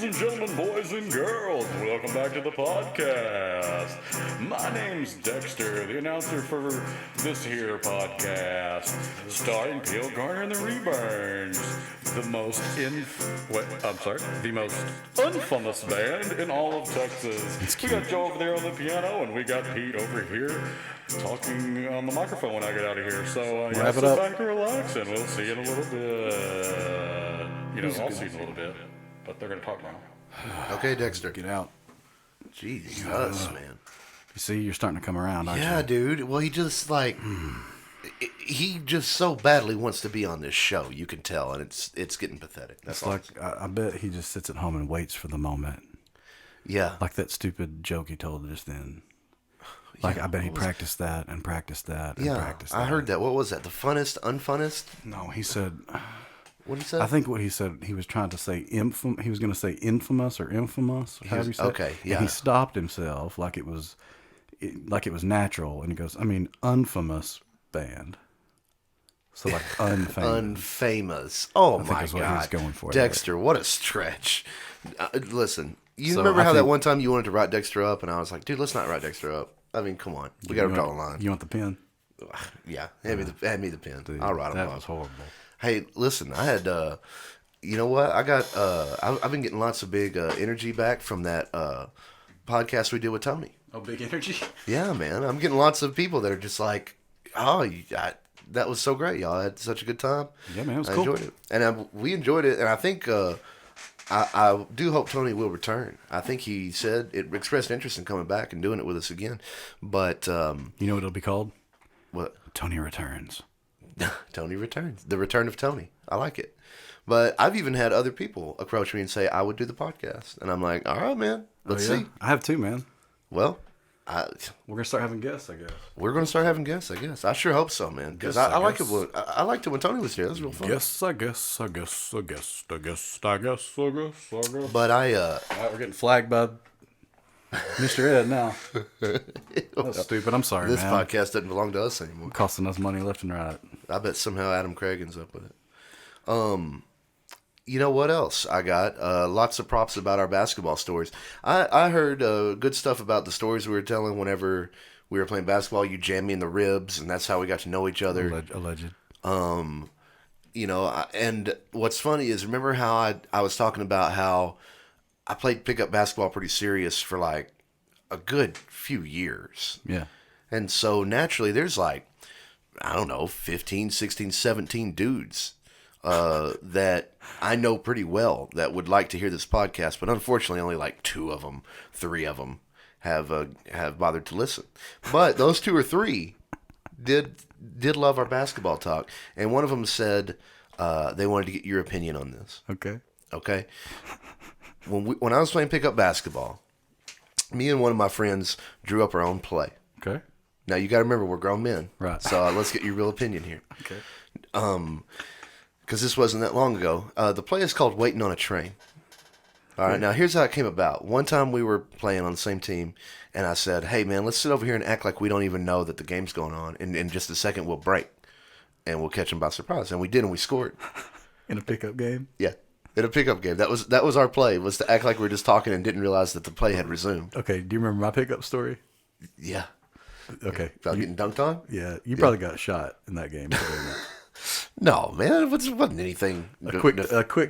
and gentlemen, boys and girls, welcome back to the podcast. My name's Dexter, the announcer for this here podcast, starring Peel Garner and the Reburns, the most infamous band in all of Texas. We got Joe over there on the piano, and we got Pete over here talking on the microphone when I get out of here. So Wrap it sit up. back and relax, and we'll see you in a little bit. I'll see you in a little bit, but they're going to talk now. Okay, Dexter. Get out. Jesus, man. You see, you're starting to come around, aren't Yeah, you? dude. Well, he just he just so badly wants to be on this show. You can tell, and it's getting pathetic. That's It's like, I bet he just sits at home and waits for the moment. Yeah. Like that stupid joke he told just then. Like, I bet he practiced that and practiced that and practiced that. I heard that. What was that? The funnest, unfunnest? No, he said... What he said? I think what he said, he was trying to say he was going to say infamous or infamous, or however you say it. Okay, yeah. And he stopped himself like it was natural, and he goes, unfamous band. So like unfamous. Unfamous. Oh, think my that's what he was God. going for, Dexter, what a stretch. Listen, you So remember I how that think- one time you wanted to write Dexter up, and I was like, dude, let's not write Dexter up. I mean, come on. We got to draw a line. You want the pen? Yeah, hand me the pen. Dude, I'll write him that up. was horrible. Hey, listen, I had, you know what? I got, I've been getting lots of big energy back from that podcast we did with Tony. Oh, big energy? Yeah, man. I'm getting lots of people that are just like, oh, that was so great. Y'all had such a good time. Yeah, man, it was I cool. enjoyed it. And we enjoyed it. And I think, I do hope Tony will return. I think he said it expressed interest in coming back and doing it with us again. But, You know what it'll be called? what? Tony Returns. Tony returns. The return of Tony. I like it. But I've even had other people approach me and say, I would do the podcast. And I'm like, all right, man. Let's see. I have two, man. Well, We're going to start having guests, I guess. we're going to start having guests, I guess. I sure hope so, man. Because Guess, I I like it guess. when I liked it when Tony was here. That was real fun. I guess. But I, All right, we're getting flagged by Mr. Ed now. That's stupid. I'm sorry, this man. podcast doesn't belong to us anymore. Costing us money left and right. I bet somehow Adam Craig ends up with it. You know what else I got? Lots of props about our basketball stories. I heard good stuff about the stories we were telling whenever we were playing basketball. You jammed me in the ribs, and that's how we got to know each other. Alleged. You know, and what's funny is, remember how I was talking about how I played pickup basketball pretty serious for like a good few years. Yeah. And so naturally there's like, I don't know, 15, 16, 17 dudes that I know pretty well that would like to hear this podcast. But unfortunately only like 3 of them have bothered to listen. But those 2 or 3 did love our basketball talk. And one of them said they wanted to get your opinion on this. Okay. Okay? When I was playing pickup basketball, me and one of my friends drew up our own play. Okay. Now, you got to remember, we're grown men. Right. So let's get your real opinion here. Okay. Because this wasn't that long ago. The play is called Waiting on a Train. All right, now here's how it came about. One time we were playing on the same team, and I said, hey, man, let's sit over here and act like we don't even know that the game's going on. And in just a second, we'll break, and we'll catch them by surprise. And we did, and we scored. In a pickup game? Yeah, in a pickup game. That was our play, was to act like we were just talking and didn't realize that the play had resumed. Okay. Do you remember my pickup story? Yeah. Okay. About getting dunked on? Yeah. You probably got shot in that game. for doing that. No, man, it wasn't anything. A quick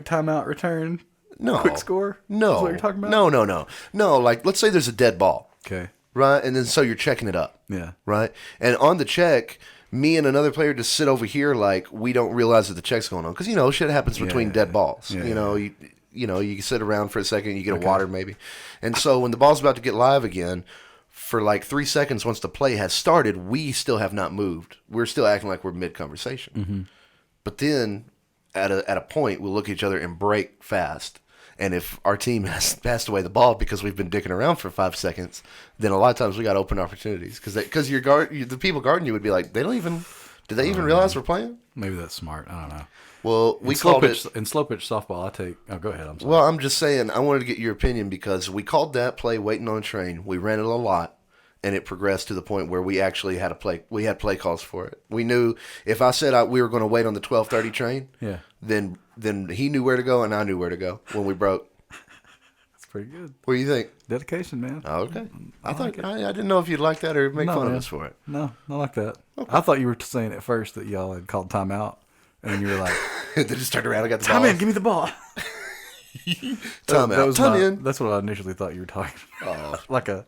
timeout return? No. Quick score? No. That's what you're talking about? No, like, let's say there's a dead ball, Okay. right? And then so you're checking it up, Yeah. right? And on the check, me and another player just sit over here like we don't realize that the check's going on. Because, you know, shit happens between dead balls. Yeah, You know, you sit around for a second, you get a water maybe. And so when the ball's about to get live again, for like 3 seconds once the play has started, we still have not moved. We're still acting like we're mid-conversation. Mm-hmm. But then at a point, we'll look at each other and break fast. And if our team has passed away the ball because we've been dicking around for 5 seconds, then a lot of times we got open opportunities. Because the people guarding you would be like, do they even realize we're playing? Maybe that's smart. I don't know. Well, we in called it. In slow pitch softball, I take. Oh, go ahead. I'm sorry. Well, I'm just saying, I wanted to get your opinion because we called that play Waiting on a Train. We ran it a lot, and it progressed to the point where we actually had we had play calls for it. We knew if I said we were going to wait on the 12:30 train, Yeah. then he knew where to go and I knew where to go when we broke. pretty good. What do you think? Dedication, man. Oh, okay. I like it. didn't know if you'd like that or make fun of man. us for it. No, not like that. I thought you were saying at first that y'all had called timeout, and then you were like, They just turned around and got the "Time ball. in, give me the ball." Time out. Time in. That's what I initially thought you were talking about. Like a,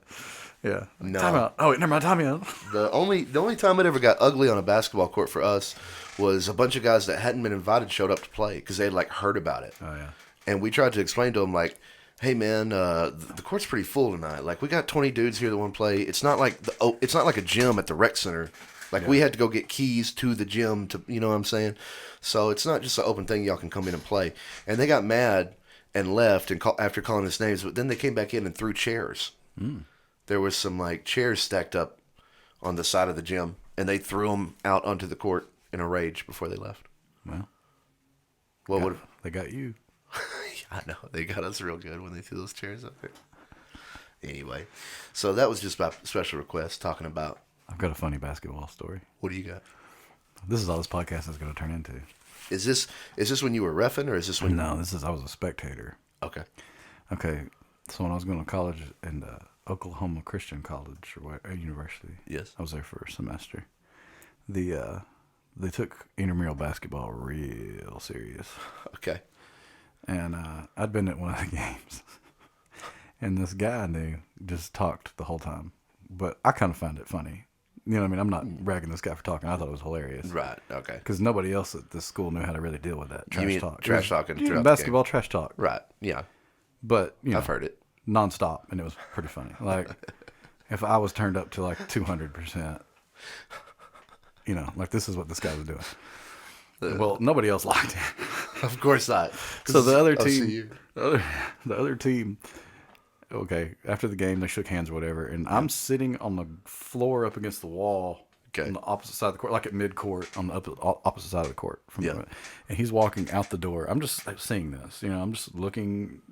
yeah. No. Time out. Oh, wait, never mind. Time in. The only time it ever got ugly on a basketball court for us was a bunch of guys that hadn't been invited showed up to play because they had like heard about it. Oh yeah. And we tried to explain to them like, hey man, the court's pretty full tonight. Like we got 20 dudes here that want to play. It's not like it's not like a gym at the rec center. Like we had to go get keys to the gym to, you know what I'm saying? So it's not just an open thing. Y'all can come in and play. And they got mad and left and after calling us names, but then they came back in and threw chairs. There was some like chairs stacked up on the side of the gym, and they threw them out onto the court in a rage before they left. Well, What would they got you? I know they got us real good when they threw those chairs up there. Anyway, so that was just my special request talking about. I've got a funny basketball story. What do you got? This is all this podcast is going to turn into. Is this when you were reffing, or is this when? No, I was a spectator. Okay. Okay, so when I was going to college in Oklahoma Christian College or university, Yes. I was there for a semester. They took intramural basketball real serious, Okay. and I'd been at one of the games, and this guy I knew just talked the whole time, but I kind of found it funny. You know what I mean? I'm not ragging this guy for talking. I thought it was hilarious. Right. Okay. Because nobody else at this school knew how to really deal with that trash You mean talk. trash talking throughout the basketball trash talk. Right. Yeah. But, you know, I've heard it. nonstop, and it was pretty funny. Like, if I was turned up to like 200%, you know, like this is what this guy was doing. Well, nobody else liked him. Of course not. So the other I'll see team, you. the other team, okay, after the game, they shook hands or whatever, and I'm sitting on the floor up against the wall Okay. on the opposite side of the court, like at mid-court, on the opposite side of the court. Yeah. And he's walking out the door. I'm just seeing this, you know, I'm just looking.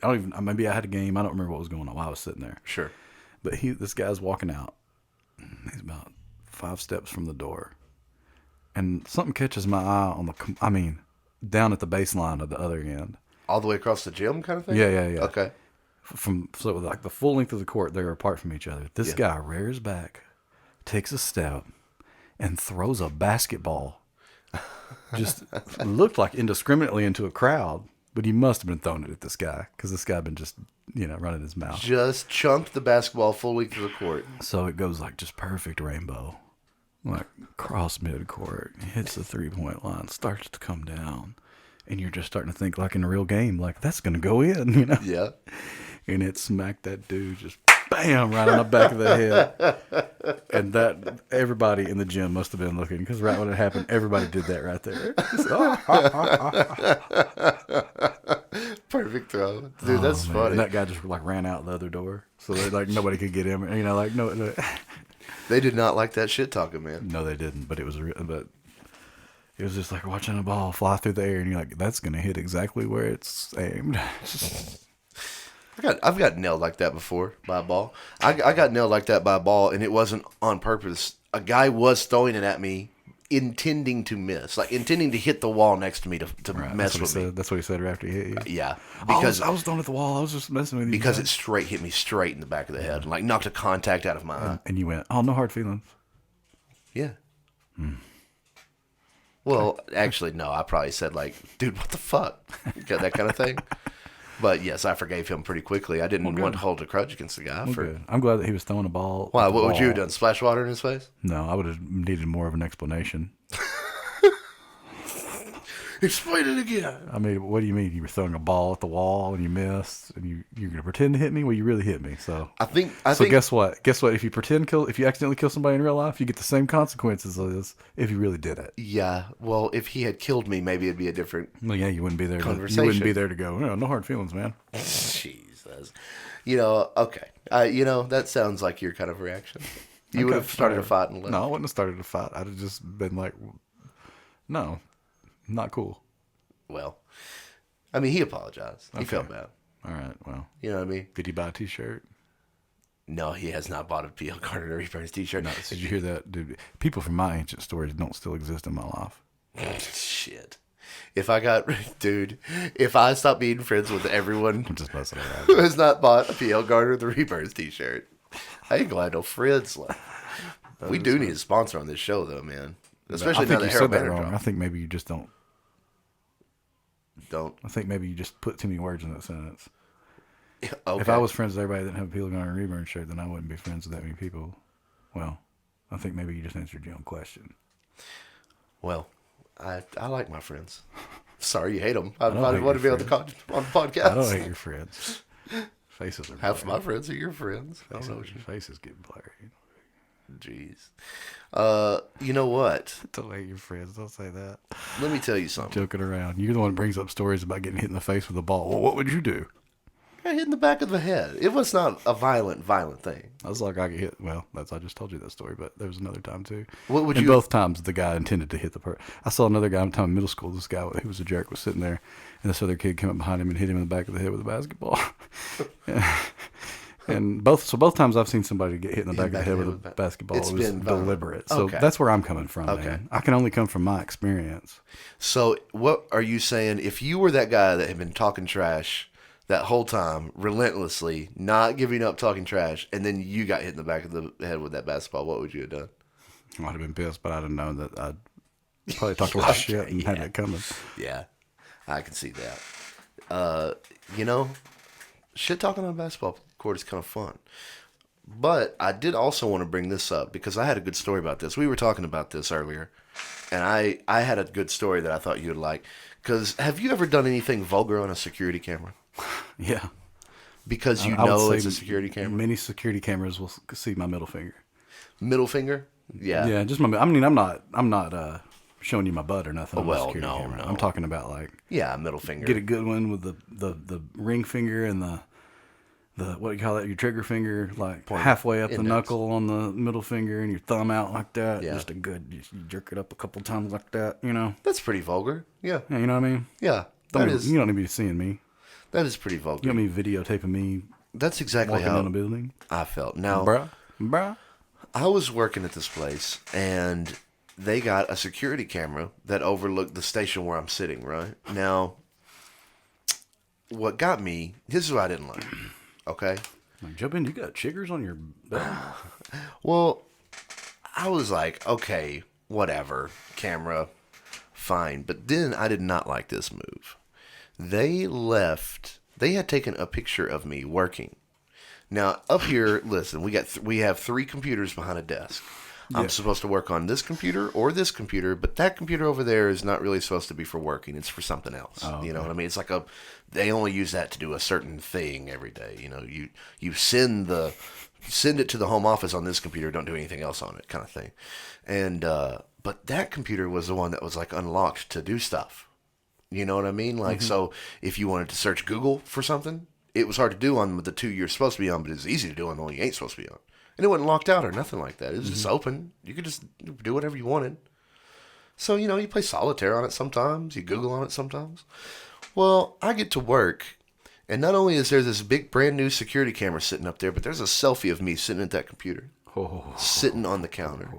I don't even, maybe I had a game. I don't remember what was going on while I was sitting there. Sure. But this guy's walking out. He's about 5 steps from the door. And something catches my eye down at the baseline of the other end. All the way across the gym, kind of thing. Yeah. Okay. So like the full length of the court, they're apart from each other. This guy rears back, takes a step, and throws a basketball. Just looked like indiscriminately into a crowd, but he must have been throwing it at this guy because this guy had been just, you know, running his mouth. Just chunked the basketball full length of the court. So it goes like just perfect rainbow, like cross mid-court, hits the 3-point line, starts to come down, and you're just starting to think like in a real game, like that's going to go in, you know? Yeah. And it smacked that dude just bam right on the back of the head. And that everybody in the gym must have been looking because right when it happened, everybody did that right there. Perfect throw, dude. That's Man. funny. And that guy just like ran out the other door, so that like nobody could get him. You know, like no. They did not like that shit talking, man. No, they didn't. But it was it was just like watching a ball fly through the air, and you're like, that's gonna hit exactly where it's aimed. I've got nailed like that before by a ball. I got nailed like that by a ball, and it wasn't on purpose. A guy was throwing it at me, intending to miss, like intending to hit the wall next to me to Right, mess with me. That's what he said right after he hit you. Yeah, Because I was throwing at the wall. I was just messing with you. because it hit me straight in the back of the head, and like knocked a contact out of my eye. And you went, oh, no hard feelings. Yeah. Well, actually, no. I probably said like, dude, what the fuck? That kind of thing. But yes, I forgave him pretty quickly. I didn't want to hold a grudge against the guy. Good. I'm glad that he was throwing a ball. Why? at the What would you have wall. done? Splash water in his face? No, I would have needed more of an explanation. Explain it again. I mean, what do you mean? You were throwing a ball at the wall and you missed, and you're gonna pretend to hit me? Well, you really hit me. So I think. guess what? Guess what? If you accidentally kill somebody in real life, you get the same consequences as if you really did it. Yeah. Well, if he had killed me, maybe it'd be a different Well, yeah, you wouldn't be there. Conversation. You wouldn't be there to go. No hard feelings, man. Jesus. Okay. That sounds like your kind of reaction. You would Okay, have started a whatever. fight and left. No, I wouldn't have started a fight. I'd have just been like, no, not cool. Well, I mean, he apologized. He felt bad. All right. Well, You know what I mean? did he buy a T-shirt? No, he has not bought a P.L. Gardner Reapers t-shirt. No. Did you hear that? Dude, people from my ancient stories don't still exist in my life. Shit. if I stop being friends with everyone I'm just messing around. who has not bought a PL Garner the Rebirth t-shirt, I ain't gonna have no friends left. We do need a sponsor on this show, though, man. Especially I think now you that said Harold that Banner wrong. dropped. I think maybe you just don't. Don't. I think maybe you just put too many words in that sentence. Okay. If I was friends with everybody that didn't have a Peel Garner Reburn shirt, then I wouldn't be friends with that many people. Well, I think maybe you just answered your own question. Well, I like my friends. Sorry you hate them. I don't hate want to be your on the podcast. I don't hate your friends. Faces are Half of my blurry. friends are your friends. I don't know what you. Faces get blurry. Jeez. You know what? Don't hate your friends. Don't say that. Let me tell you something. Joking around. You're the one that brings up stories about getting hit in the face with a ball. Well, what would you do? I got hit in the back of the head. It was not a violent thing. I was like, I get hit. Well, I just told you that story, but there was another time too. What would and you? both times the guy intended to hit the person. I saw another guy one time in middle school. This guy who was a jerk was sitting there, and this other kid came up behind him and hit him in the back of the head with a basketball. And both times I've seen somebody get hit in the back of the head with a basketball. It's It was been violent. deliberate. So Okay. that's where I'm coming from. Okay. Man. I can only come from my experience. So what are you saying? If you were that guy that had been talking trash that whole time, relentlessly, not giving up talking trash, and then you got hit in the back of the head with that basketball, what would you have done? I might have been pissed, but I'd have known that I'd probably talked a lot of shit and had it coming. Yeah, I can see that. Shit talking on a basketball court is kind of fun. But I did also want to bring this up because I had a good story about this. We were talking about this earlier, and I had a good story that I thought you would like. Because have you ever done anything vulgar on a security camera? Yeah. Because I would know say it's a security camera? Many security cameras will see my middle finger. Middle finger? Yeah. Yeah, just my. I mean, I'm not showing you my butt or nothing. Oh, on well, a security no, camera. no. I'm talking about like Yeah, middle finger. get a good one with the ring finger and the what do you call that? Your trigger finger, like halfway up the index. knuckle on the middle finger, and your thumb out like that. Yeah. Just you jerk it up a couple times like that. You know. That's pretty vulgar. Yeah. Yeah, you know what I mean. Yeah. You That don't need to be seeing me. is pretty You vulgar. don't need videotaping me That's exactly walking how down a building, I felt. Now, bruh. I was working at this place, and they got a security camera that overlooked the station where I'm sitting, right? Now, what got me, this is what I didn't like, okay? Like, jump in. You got chiggers on your belt? Well, I was like, okay, whatever, camera, fine. But then I did not like this move. They had taken a picture of me working. Now, up here, listen, we have 3 computers behind a desk. I'm supposed to work on this computer or this computer, but that computer over there is not really supposed to be for working. It's for something else. You know what I mean? It's like they only use that to do a certain thing every day. You know, you send it to the home office on this computer, don't do anything else on it, kind of thing. And but that computer was the one that was like unlocked to do stuff. You know what I mean? Like, so if you wanted to search Google for something, it was hard to do on the 2 you're supposed to be on, but it's easy to do on the one you ain't supposed to be on. And it wasn't locked out or nothing like that. It was just open. You could just do whatever you wanted. So, you play solitaire on it sometimes. You Google on it sometimes. Well, I get to work, and not only is there this big brand new security camera sitting up there, but there's a selfie of me sitting at that computer. Sitting on the counter.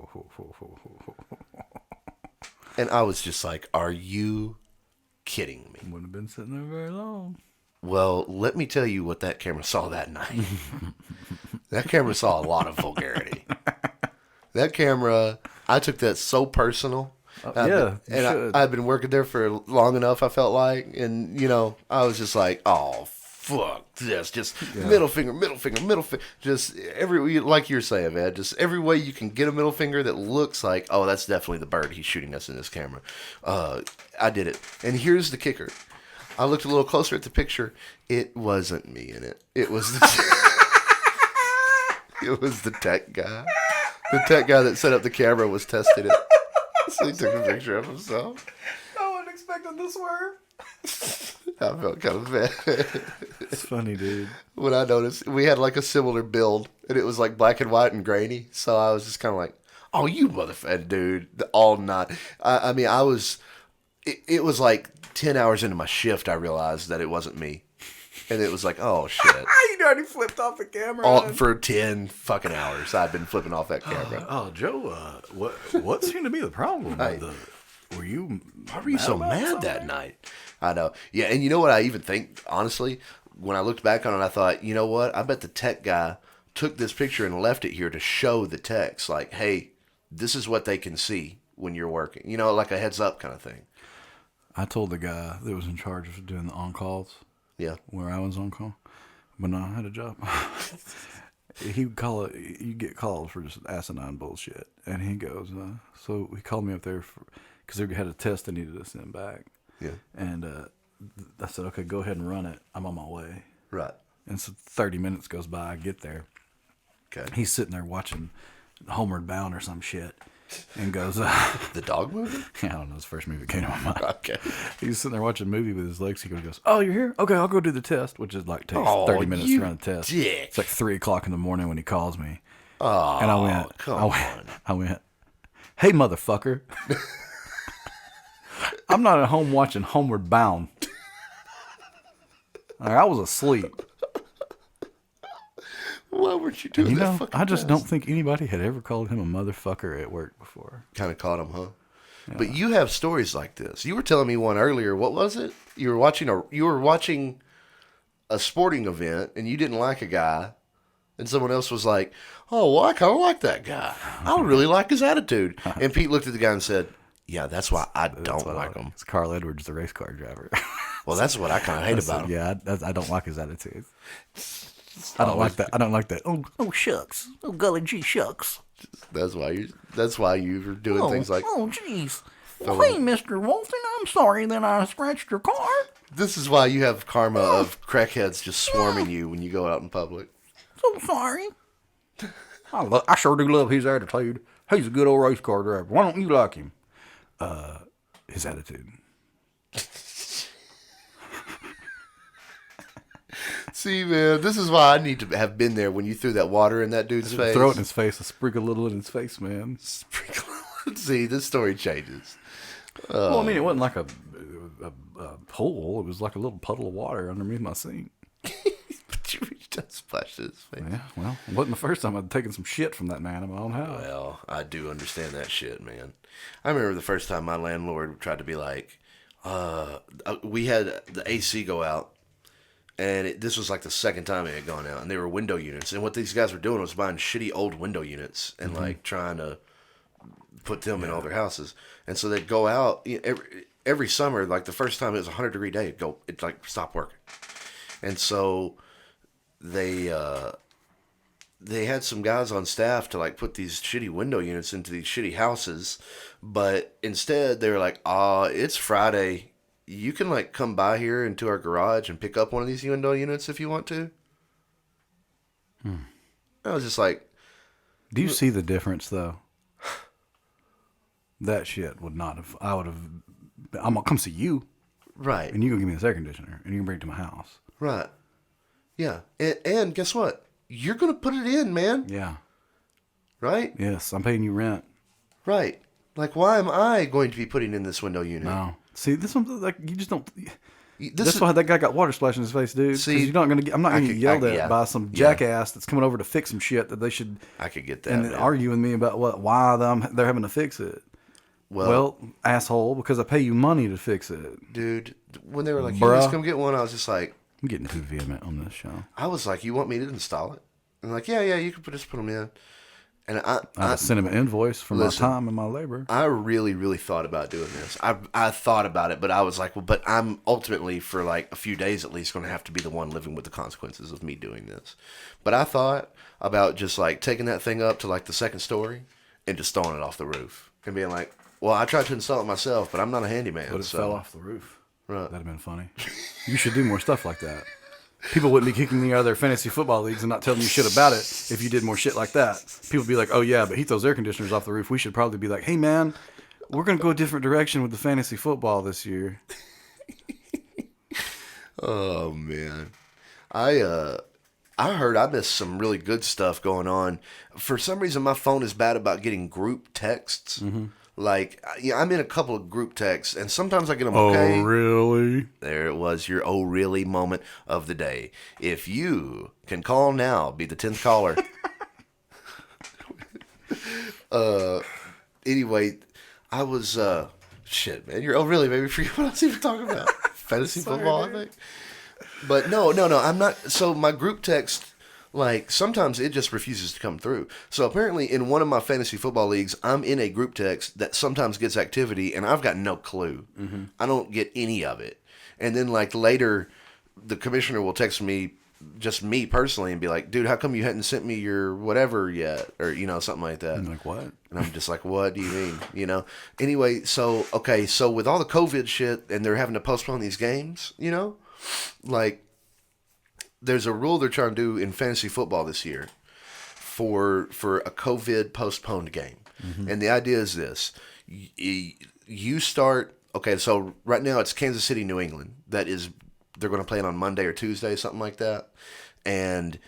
And I was just like, are you kidding me? Wouldn't have been sitting there very long. Well, let me tell you what that camera saw that night. That camera saw a lot of vulgarity. That camera, I took that so personal. I've been working there for long enough, I felt like. And, I was just like, oh, fuck this. Just middle finger. Just like you're saying, man, just every way you can get a middle finger that looks like, oh, that's definitely the bird he's shooting us in this camera. I did it. And here's the kicker. I looked a little closer at the picture. It wasn't me in it. It was it was the tech guy. The tech guy that set up the camera was testing it. So he took a picture of himself. I wasn't expecting this swerve. I felt kind of bad. It's funny, dude. When I noticed, we had like a similar build, and it was like black and white and grainy. So I was just kind of like, oh, you motherfucker, dude. All night. I mean, I was, it was like 10 hours into my shift, I realized that it wasn't me. And it was like, oh, shit. You already flipped off the camera. For 10 fucking hours, I've been flipping off that camera. Joe, what seemed to be the problem with were you? Why were you so mad that night? I know. Yeah, and you know what I even think, honestly? When I looked back on it, I thought, you know what? I bet the tech guy took this picture and left it here to show the techs, like, hey, this is what they can see when you're working. You know, like a heads up kind of thing. I told the guy that was in charge of doing the on-calls. Yeah. Where I was on call. When I had a job. He would call it, you get calls for just asinine bullshit. And he goes, so he called me up there because they had a test they needed to send back. Yeah. And I said, okay, go ahead and run it. I'm on my way. Right. And so 30 minutes goes by, I get there. Okay. He's sitting there watching Homeward Bound or some shit. And goes, The dog movie? I don't know, it's the first movie that came to my mind. Okay. He's sitting there watching a movie with his legs. He goes, oh, you're here? Okay, I'll go do the test, which is like takes 30 minutes to run the test. Dick. It's like 3 o'clock in the morning when he calls me. Oh, And I went, hey, motherfucker. I'm not at home watching Homeward Bound. I was asleep. Why weren't you doing that fucking I just test? don't think anybody had ever called him a motherfucker at work before. Kind of caught him, huh? Yeah. But you have stories like this. You were telling me one earlier. What was it? You were watching a sporting event, and you didn't like a guy, and someone else was like, "Oh, well, I kind of like that guy. I don't really like his attitude." And Pete looked at the guy and said, "Yeah, that's why I don't like him." It's Carl Edwards, the race car driver. Well, that's what I kind of hate about him. Yeah, I don't like his attitude. I don't like that. I don't like that. Oh shucks. Oh golly gee shucks. That's why you're doing things like. Oh jeez. Well, hey, Mr. Walton, I'm sorry that I scratched your car. This is why you have karma of crackheads just swarming you when you go out in public. So sorry. I sure do love his attitude. He's a good old race car driver. Why don't you like him? His attitude. See, man, this is why I need to have been there when you threw that water in that dude's face. Throw it in his face. Sprinkle a little in his face, man. See, this story changes. Well, I mean, it wasn't like a pool. It was like a little puddle of water underneath my sink. But you reached out and splashed it in his face. Yeah, well, it wasn't the first time I'd taken some shit from that man in my own house. Well, I do understand that shit, man. I remember the first time my landlord tried to be like, we had the AC go out. And this was like the second time it had gone out, and they were window units. And what these guys were doing was buying shitty old window units and like trying to put them in all their houses. And so they'd go out every summer. Like the first time it was a 100-degree day, it'd like stop working. And so they had some guys on staff to like put these shitty window units into these shitty houses, but instead they were like, it's Friday. You can like come by here into our garage and pick up one of these window units if you want to. I was just like, do you see the difference though? That shit would not have. I would have. I'm gonna come see you, right? And you gonna give me this air conditioner, and you can bring it to my house, right? Yeah, and guess what? You're gonna put it in, man. Yeah. Right? Yes, I'm paying you rent. Right. Like, why am I going to be putting in this window unit? No. See, this one, like, you just don't. That's why that guy got water splashed in his face, dude. See, you're not gonna. I'm not gonna get yelled at by some jackass that's coming over to fix some shit that they should. I could get that. And argue with me about why they're having to fix it. Well, asshole, because I pay you money to fix it, dude. When they were like, "You just come get one," I was just like, "I'm getting too vehement on this show." I was like, "You want me to install it?" And like, "Yeah, you can just put them in." And I sent him an invoice for my time and my labor. I really, really thought about doing this. I thought about it, but I was like, well, but I'm ultimately for like a few days at least going to have to be the one living with the consequences of me doing this. But I thought about just like taking that thing up to like the second story and just throwing it off the roof and being like, well, I tried to install it myself, but I'm not a handyman. But it fell off the roof. Right. That'd have been funny. You should do more stuff like that. People wouldn't be kicking me out of their fantasy football leagues and not telling you shit about it if you did more shit like that. People would be like, oh, yeah, but he throws air conditioners off the roof. We should probably be like, hey, man, we're going to go a different direction with the fantasy football this year. Oh, man. I heard I missed some really good stuff going on. For some reason, my phone is bad about getting group texts. Mm-hmm. Like, I'm in a couple of group texts, and sometimes I get them okay. Oh, really? There it was, your oh, really moment of the day. If you can call now, be the 10th caller. Anyway, I was Shit, man. You're really made me forget what I was even talking about. Fantasy Sorry, football, dude. I think. But no. I'm not. So my group text, like, sometimes it just refuses to come through. So apparently in one of my fantasy football leagues, I'm in a group text that sometimes gets activity, and I've got no clue. Mm-hmm. I don't get any of it. And then, like, later, the commissioner will text me, just me personally, and be like, dude, how come you hadn't sent me your whatever yet? Or, something like that. I'm like, what? And I'm just like, what do you mean? Anyway, so with all the COVID shit and they're having to postpone these games, like, there's a rule they're trying to do in fantasy football this year for a COVID postponed game. Mm-hmm. And the idea is this. You start, so right now it's Kansas City, New England. They're going to play it on Monday or Tuesday, something like that. And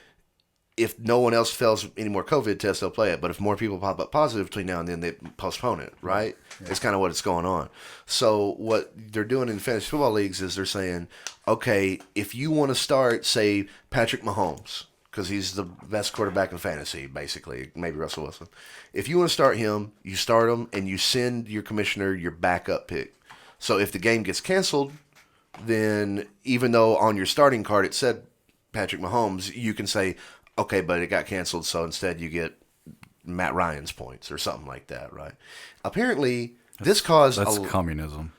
if no one else fails any more COVID tests, they'll play it. But if more people pop up positive between now and then, they postpone it, right? Yeah. It's kind of what's going on. So what they're doing in fantasy football leagues is they're saying, okay, if you want to start, say, Patrick Mahomes, because he's the best quarterback in fantasy, basically, maybe Russell Wilson. If you want to start him, you start him, and you send your commissioner your backup pick. So if the game gets canceled, then even though on your starting card it said Patrick Mahomes, you can say, okay, but it got canceled, so instead you get Matt Ryan's points or something like that, right? Apparently, this caused... That's communism.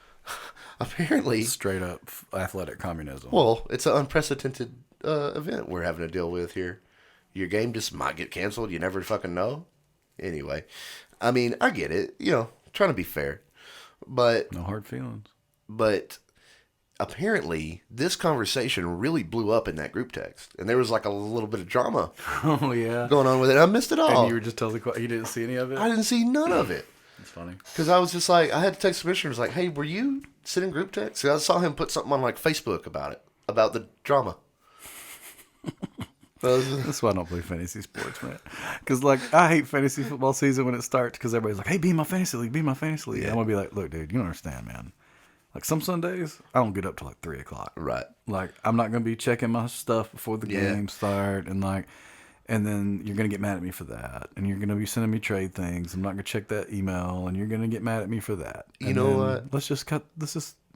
Apparently... Straight up athletic communism. Well, it's an unprecedented event we're having to deal with here. Your game just might get canceled. You never fucking know. Anyway, I mean, I get it. Trying to be fair. But... No hard feelings. But... apparently, this conversation really blew up in that group text, and there was like a little bit of drama. Oh yeah, going on with it. I missed it all. And you were just totally quiet. You didn't see any of it. I didn't see none of it. That's funny. Because I was just like, I had to text the commissioner. I was like, hey, were you sending group text? I saw him put something on like Facebook about it, about the drama. That's why I don't play fantasy sports, man. Because like I hate fantasy football season when it starts because everybody's like, hey, be in my fantasy league, be in my fantasy league. Yeah. I'm gonna be like, look, dude, you don't understand, man. Like some Sundays, I don't get up till like 3 o'clock. Right. Like I'm not gonna be checking my stuff before the game start, and then you're gonna get mad at me for that, and you're gonna be sending me trade things. I'm not gonna check that email, and you're gonna get mad at me for that. You know what? Let's just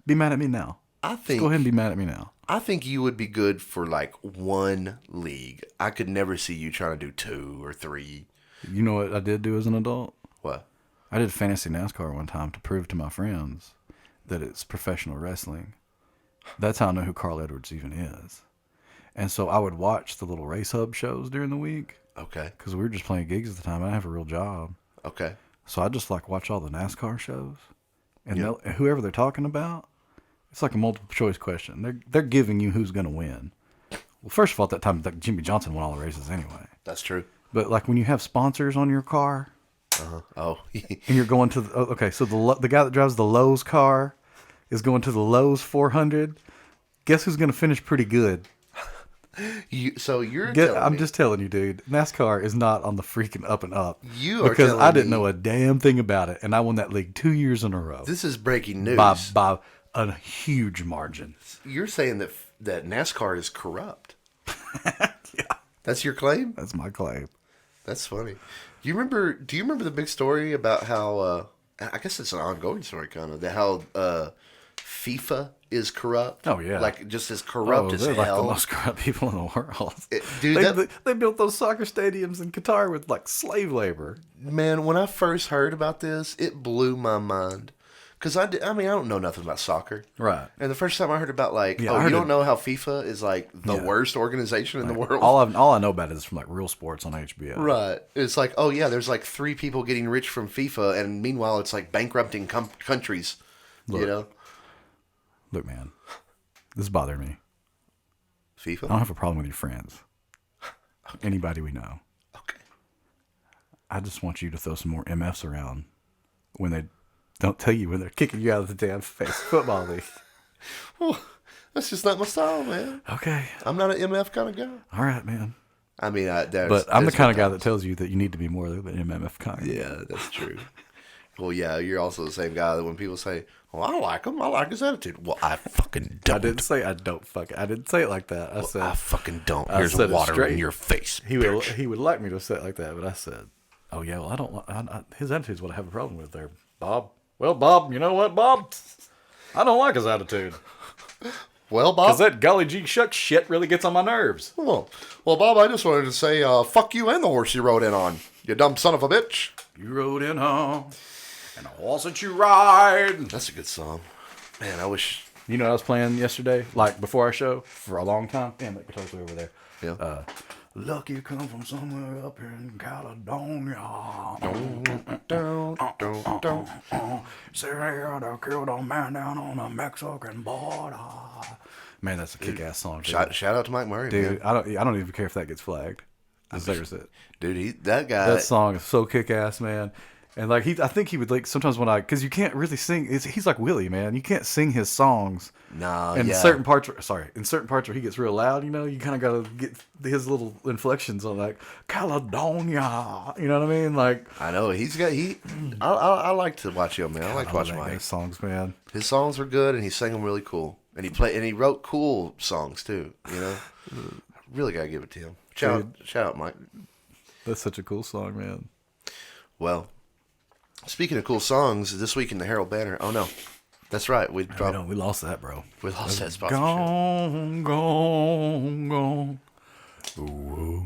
be mad at me now. Let's go ahead and be mad at me now. I think you would be good for like one league. I could never see you trying to do 2 or 3. You know what I did do as an adult? What? I did fantasy NASCAR one time to prove to my friends that it's professional wrestling. That's how I know who Carl Edwards even is. And so I would watch the little race hub shows during the week. Okay. Because we were just playing gigs at the time. I didn't have a real job. Okay. So I just like watch all the NASCAR shows. And whoever they're talking about, it's like a multiple choice question. They're giving you who's going to win. Well, first of all, at that time, like Jimmy Johnson won all the races anyway. That's true. But like when you have sponsors on your car, oh, and you're going to so the guy that drives the Lowe's car is going to the Lowe's 400. Guess who's going to finish pretty good? I'm just telling you, dude. NASCAR is not on the freaking up and up. Because I didn't know a damn thing about it, and I won that league 2 years in a row. This is breaking news by a huge margin. You're saying that NASCAR is corrupt. Yeah, that's your claim. That's my claim. That's funny. Do you remember the big story about how? I guess it's an ongoing story, kind of. How FIFA is corrupt. Oh yeah, like just as corrupt as hell. They're like the most corrupt people in the world. Dude, they built those soccer stadiums in Qatar with like slave labor. Man, when I first heard about this, it blew my mind. Because I don't know nothing about soccer. Right. And the first time I heard about you don't know how FIFA is like the worst organization in the world? All I know about it is from like Real Sports on HBO. Right. It's like, oh yeah, there's like 3 people getting rich from FIFA, and meanwhile it's like bankrupting countries. Look, Look, man, this is bothering me. FIFA? I don't have a problem with your friends. Okay. Anybody we know. Okay. I just want you to throw some more MFs around when they don't tell you when they're kicking you out of the damn fantasy football league. Well, that's just not my style, man. Okay. I'm not an MF kind of guy. All right, man. I mean, but I'm the kind of guy that tells you that you need to be more than an MF kind. Yeah, that's true. Well, yeah, you're also the same guy that when people say, "Well, I like him. I like his attitude." Well, I fucking don't. I didn't say I don't I didn't say it like that. I said I fucking don't. Here's water in your face. He would like me to say it like that, but I said, "Oh yeah, well I don't. His attitude is what I have a problem with there, Bob." Well, Bob, you know what, Bob? I don't like his attitude. Well, Bob. Because that golly gee shucks shit really gets on my nerves. Well, Bob, I just wanted to say, fuck you and the horse you rode in on. You dumb son of a bitch. You rode in on, and the horse that you ride. That's a good song. Man, I wish... You know what I was playing yesterday, like before our show, for a long time? Damn, that guitar's way over there. Yeah. Lucky you come from somewhere up here in Caledonia. Sarah, they killed a man down on the Mexican border. Man, that's a kick-ass song. Dude. Shout out to Mike Murray, Dude, man. I don't even care if that gets flagged. Seriously. Dude, that guy... That song is so kick-ass, man. And like I think he would like sometimes when because you can't really sing. He's like Willie, man. You can't sing his songs. No, and yeah. certain parts, in certain parts where he gets real loud, you know, you kind of got to get his little inflections on like Caledonia. You know what I mean? Like I know I like to watch him, man. I like to watch Mike. His songs, man. His songs were good, and he sang them really cool. And he wrote cool songs too. You know, really gotta give it to him. Shout out, Mike. That's such a cool song, man. Well. Speaking of cool songs, this week in the Herald Banner. Oh no, that's right. We lost that, bro. We lost that sponsorship. Gone. Ooh.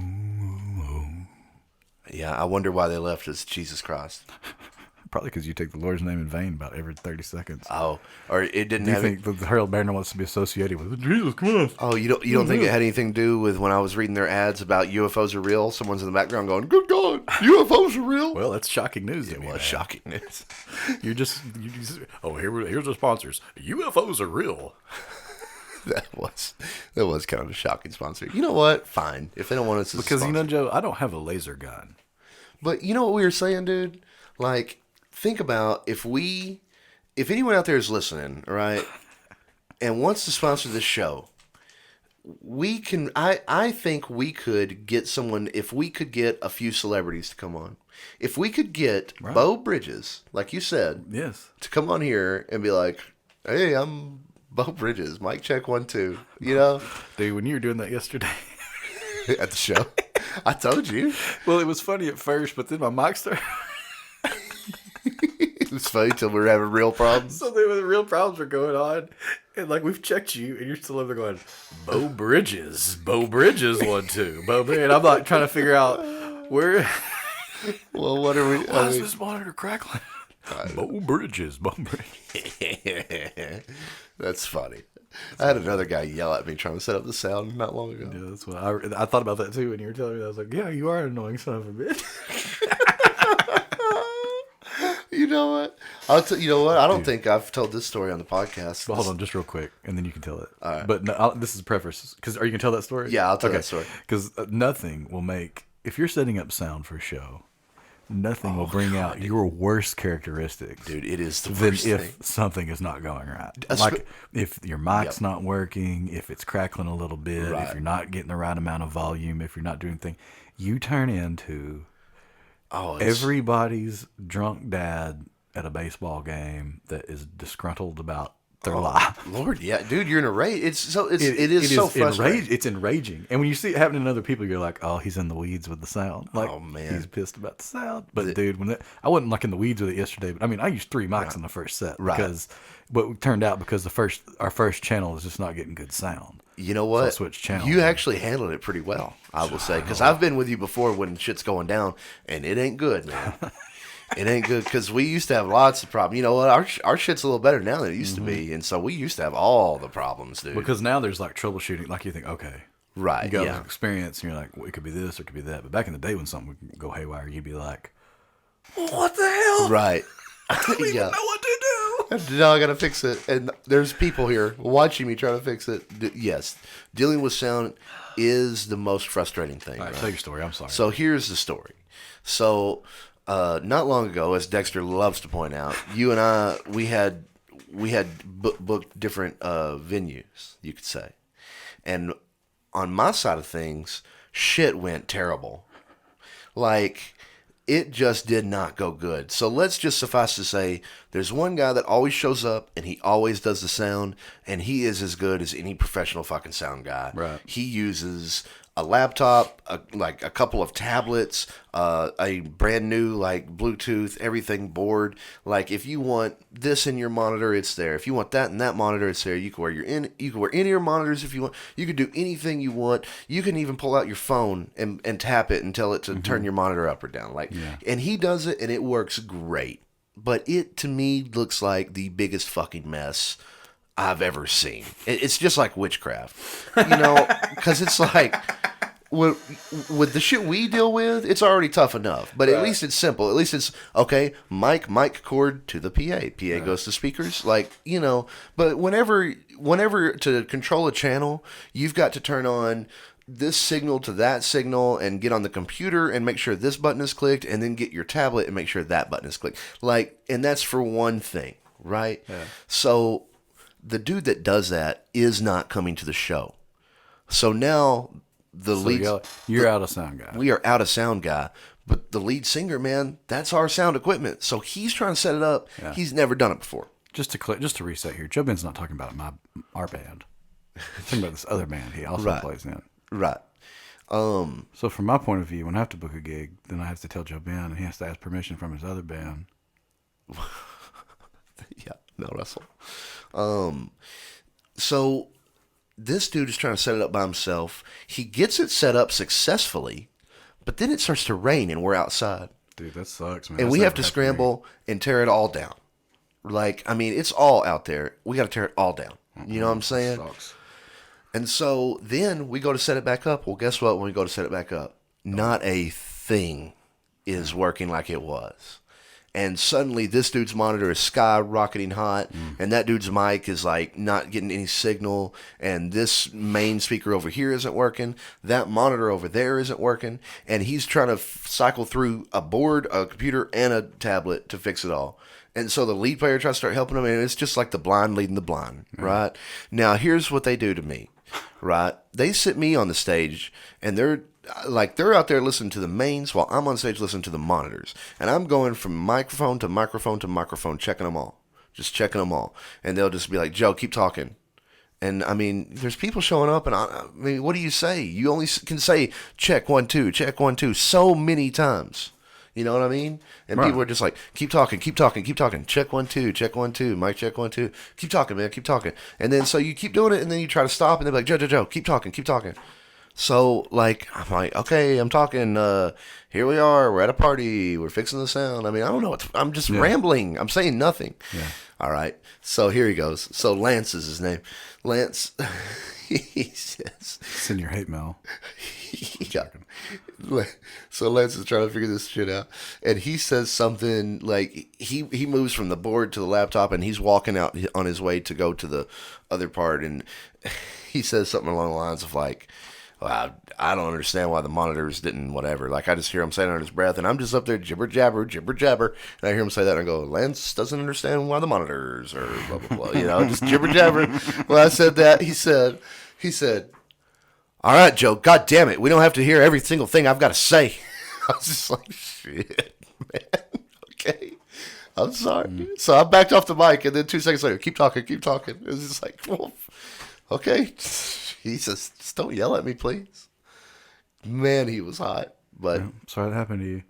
Yeah, I wonder why they left us. Jesus Christ. Probably because you take the Lord's name in vain about every 30 seconds. Oh, or it didn't. Do you think the Herald Banner wants to be associated with Jesus Christ? Oh, you don't think it had anything to do with when I was reading their ads about UFOs are real? Someone's in the background going, "Good God, UFOs are real." Well, that's shocking news. It was shocking news. you just here's the sponsors. UFOs are real. That was kind of a shocking sponsor. You know what? Fine, if they don't want us to because you know, Joe, I don't have a laser gun. But you know what we were saying, dude? Like. Think about if anyone out there is listening, right, and wants to sponsor this show, we can. I think we could get someone. If we could get a few celebrities to come on, if we could get Beau Bridges, like you said, yes, to come on here and be like, "Hey, I'm Beau Bridges, mic check 1 2," you know, dude. When you were doing that yesterday at the show, I told you. Well, it was funny at first, but then my mic started. It was funny till we were having real problems. So the real problems were going on, and like we've checked you, and you're still over there going, Beau Bridges 1 2, and I'm like trying to figure out where. Well, what are we? Why is this monitor crackling? Beau Bridges. That's funny. I had another guy yell at me trying to set up the sound not long ago. Yeah, that's what I thought about that too when you were telling me that. I was like, yeah, you are an annoying son of a bitch. You know what? You know what? I don't think I've told this story on the podcast. Well, hold on, just real quick, and then you can tell it. All right. But no, this is a preface. Because are you gonna tell that story? Yeah, I'll tell that story. Because nothing will make if you're setting up sound for a show, nothing will bring out your worst characteristics, dude. It is the than worst if thing. Something is not going right. Like if your mic's not working, if it's crackling a little bit, if you're not getting the right amount of volume, if you're not doing things, you turn into everybody's drunk dad at a baseball game that is disgruntled about their life. Lord, yeah, dude, you're in a rage. It is so frustrating. It's enraging. And when you see it happening to other people, you're like, oh, he's in the weeds with the sound. Like, oh, man. He's pissed about the sound. But, dude, I wasn't like in the weeds with it yesterday. But, I mean, I used 3 mics in the first set. Because, but it turned out because our first channel is just not getting good sound. You know what? So I switched channels. You actually handled it pretty well, I will say. Because I've been with you before when shit's going down, and it ain't good, man. It ain't good because we used to have lots of problems. You know what? Our shit's a little better now than it used to be, and so we used to have all the problems, dude. Because now there's like troubleshooting. Like you think, okay, right? You got experience, and you're like, well, it could be this or it could be that. But back in the day when something would go haywire, you'd be like, what the hell? Right? I don't even know what to do. Now I gotta fix it, and there's people here watching me try to fix it. Yes, dealing with sound is the most frustrating thing. All right, tell your story. I'm sorry. So here's the story. So. Not long ago, as Dexter loves to point out, you and I, we had booked different venues, you could say. And on my side of things, shit went terrible. Like, it just did not go good. So let's just suffice to say, There's one guy that always shows up, and he always does the sound, and he is as good as any professional fucking sound guy. Right. He uses a laptop, like a couple of tablets, a brand new like Bluetooth everything board. Like if you want this in your monitor, it's there. If you want that in that monitor, it's there. You can wear you can wear any of your monitors if you want. You can do anything you want. You can even pull out your phone and tap it and tell it to turn your monitor up or down. Like, and he does it, and it works great. But it to me looks like the biggest fucking mess I've ever seen. It's just like witchcraft, because it's like with the shit we deal with, it's already tough enough. But at least it's simple. At least it's okay. Mic cord to the PA. PA goes to speakers. Like But whenever to control a channel, you've got to turn on this signal to that signal and get on the computer and make sure this button is clicked, and then get your tablet and make sure that button is clicked. And that's for one thing, right? Yeah. So the dude that does that is not coming to the show. So now you're out of sound guy. We are out of sound guy. But the lead singer, man, that's our sound equipment. So he's trying to set it up. Yeah. He's never done it before. Just to reset here, Joe Ben's not talking about our band. He's talking about this other band he also plays in. Right. So from my point of view, when I have to book a gig, then I have to tell Joe Ben, and he has to ask permission from his other band. Yeah, no, Russell. So this dude is trying to set it up by himself. He gets it set up successfully, but then it starts to rain, and we're outside. Dude, that sucks, man. And we have to scramble and tear it all down. It's all out there. We got to tear it all down. You know what I'm saying? Sucks. And so then we go to set it back up. Well, guess what? When we go to set it back up, not a thing is working like it was. And suddenly this dude's monitor is skyrocketing hot, and that dude's mic is like not getting any signal, and this main speaker over here isn't working, that monitor over there isn't working, and he's trying to cycle through a board, a computer, and a tablet to fix it all. And so the lead player tries to start helping him, and it's just like the blind leading the blind, right? Now, here's what they do to me, right? They sit me on the stage, and they're out there listening to the mains while I'm on stage listening to the monitors. And I'm going from microphone to microphone to microphone, checking them all. Just checking them all. And they'll just be like, Joe, keep talking. And, I mean, there's people showing up, and I mean, what do you say? You only can say, check 1, 2, check 1, 2, so many times. You know what I mean? And people are just like, keep talking, keep talking, keep talking. Check 1, 2, check 1, 2, mic check 1, 2. Keep talking, man, keep talking. And then so you keep doing it, and then you try to stop, and they're like, Joe, keep talking, keep talking. So, I'm like, okay, I'm talking, here we are, we're at a party, we're fixing the sound. I mean, I don't know, I'm just rambling, I'm saying nothing. Yeah. All right, so here he goes. So Lance is his name. Lance, he says... Send your hate mail. So Lance is trying to figure this shit out, and he says something like, he moves from the board to the laptop, and he's walking out on his way to go to the other part, and he says something along the lines of like, well, I don't understand why the monitors didn't whatever. Like, I just hear him saying it under his breath, and I'm just up there jibber jabber, and I hear him say that, and I go, Lance doesn't understand why the monitors are blah, blah, blah, just jibber jabber. When I said that, he said, all right, Joe, God damn it, we don't have to hear every single thing I've got to say. I was just like, shit, man, okay, I'm sorry. So I backed off the mic, and then 2 seconds later, keep talking. It was just like, well, okay. Jesus, just don't yell at me, please. Man, he was hot. But sorry that happened to you.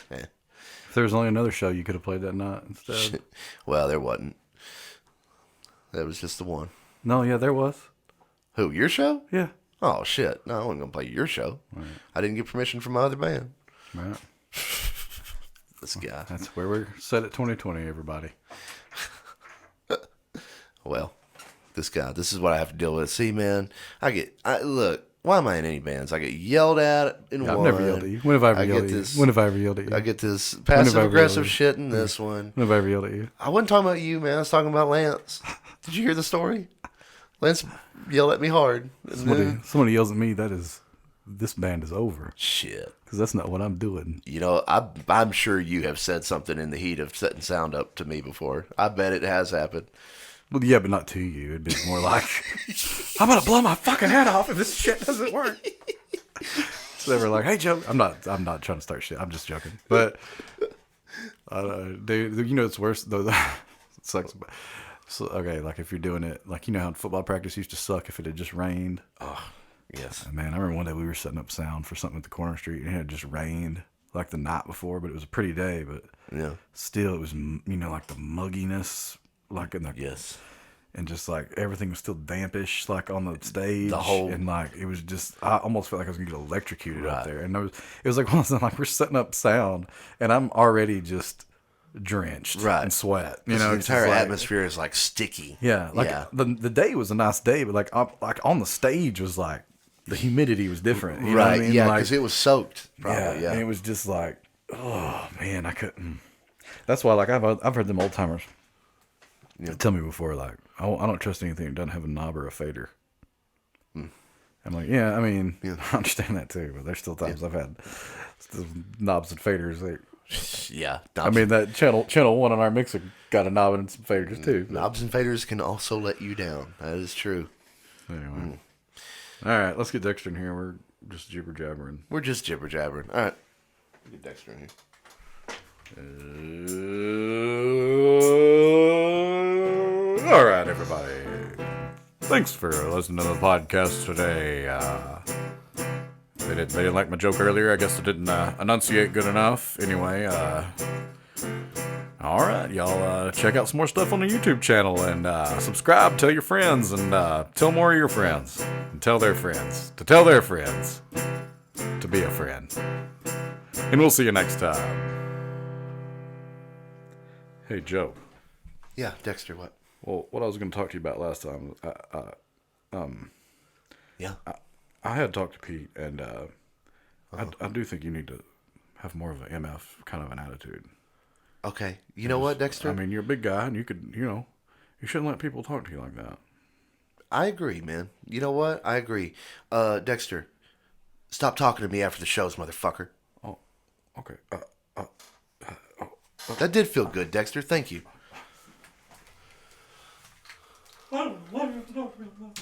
If there was only another show, you could have played that night instead. Shit. Well, there wasn't. That was just the one. No, yeah, there was. Who, your show? Yeah. Oh, shit. No, I wasn't going to play your show. Right. I didn't get permission from my other band. Right. This guy. That's where we're set at 2020, everybody. Well, this guy, this is what I have to deal with. See, man, look, why am I in any bands? I get yelled at in one. I've never yelled at you. When have I ever yelled at you? When have I ever yelled at you? I get this passive-aggressive shit in this one. When have I ever yelled at you? I wasn't talking about you, man. I was talking about Lance. Did you hear the story? Lance yelled at me hard. Somebody yells at me, this band is over. Shit. Because that's not what I'm doing. You know, I'm sure you have said something in the heat of setting sound up to me before. I bet it has happened. Well, yeah, but not to you. It'd be more like, I'm going to blow my fucking head off if this shit doesn't work. So they were like, hey, Joe. I'm not trying to start shit. I'm just joking. But, dude, you know what's worse? sucks. So, okay, like if you're doing it, like you know how football practice used to suck if it had just rained. Oh, yes. Man, I remember one day we were setting up sound for something at the corner street, and it had just rained like the night before, but it was a pretty day. But Yeah. still, it was like the mugginess, like in the Yes. and just like everything was still dampish, like on the stage. The whole- and like it was just, I almost felt like I was gonna get electrocuted up Right. there. And it was like one of those like we're setting up sound, and I'm already just drenched Right. in sweat. You The know, it's entire just like- atmosphere is like sticky. Yeah, like yeah. the day was a nice day, but like on the stage was like the humidity was different. You know what I Right. mean? Yeah, Like, because it was soaked. Probably. Yeah. and it was just like, oh man, I couldn't. That's why, like, I've heard them old timers tell me before, like, I don't trust anything that doesn't have a knob or a fader. I'm like, yeah, I mean, I understand that too, but there's still times I've had knobs and faders. Yeah. I mean, that channel one on our mixer got a knob and some faders too. Knobs and faders can also let you down. That is true. Anyway, all right, let's get Dexter in here. We're just jibber jabbering. We're just jibber jabbering. All right. Get Dexter in here. All right, everybody. Thanks for listening to the podcast today. They didn't like my joke earlier. I guess I didn't enunciate good enough. Anyway, all right, y'all check out some more stuff on the YouTube channel and subscribe. Tell your friends and tell more of your friends and tell their friends to tell their friends to be a friend. And we'll see you next time. Hey, Joe. Yeah, Dexter, what? Well, what I was going to talk to you about last time, Yeah. I had talked to Pete, and I do think you need to have more of an MF kind of an attitude. Okay. You know what, Dexter? I mean, you're a big guy, and you shouldn't let people talk to you like that. I agree, man. You know what? I agree. Dexter, stop talking to me after the shows, motherfucker. Oh, okay. That did feel good, Dexter. Thank you. Why do you have to talk to me